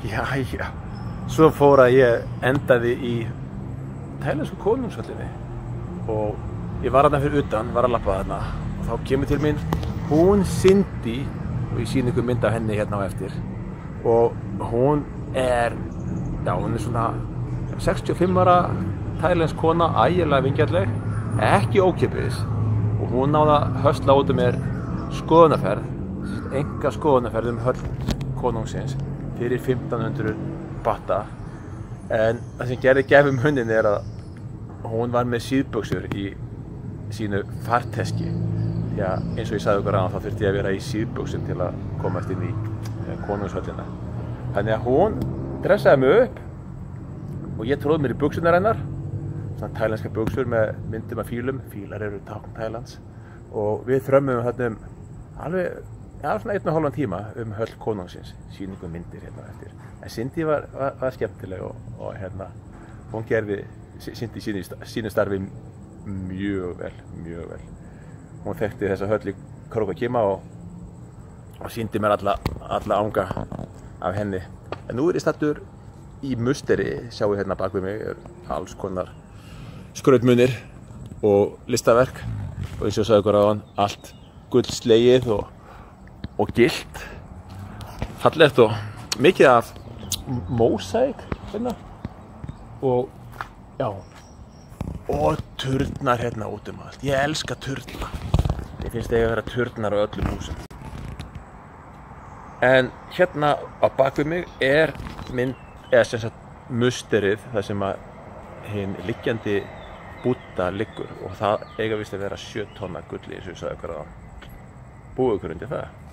Jæja, svo fór að ég endaði í tælensku konungshöllinni og ég var þarna fyrir utan, var að labba þarna og þá kemur til mín hún Cindy og ég sýni ykkur mynd af henni hérna á eftir og hún er svona 65 ára tælensk kona, ægilega vingjarnleg, ekki ókeypis og hún náði að höstla út um mér skoðunarferð, enga skoðunarferð höll konungsins fyrir 1500 batta en það sem gerði gæfi muninn er að hún var með síðbuxur í sínu farteski því að eins og ég sagði okkur áðan þá þurfti ég að vera í síðbuxum til að komast inn í konungshöllina þannig að hún dressaði mig upp og ég tróði mér í buxurnar hennar svona tælenska buxur með myndum af fílum, fílar eru tákn Tælands og við þrömmum þarna alveg svona 1,5 tíma höll konungsins, sýningu myndir hérna eftir. En Cindy var skemmtileg og hérna, hún gerði Cindy sínu starfi mjög vel. Hún þekkti þessa höll í krók og kima og sýndi mér alla anga af henni. En nú er ég staddur í musteri, sjáu hérna bak við mig, alls konar skrautmunir og listaverk og eins og sagði ykkur áðan, allt guldslegið og gilt, fallegt og mikið af mósaík hérna og og turnar hérna út um allt. Ég elska turna. Ég finnst eiga að vera turnar á öllum húsum. En hérna á bak við mig er sem sagt musterið þar sem að hinn liggjandi Búdda liggur og það eiga víst að vera 7 tonna gulli eins og ég sagði ykkur áðan. Búið ykkur undir það?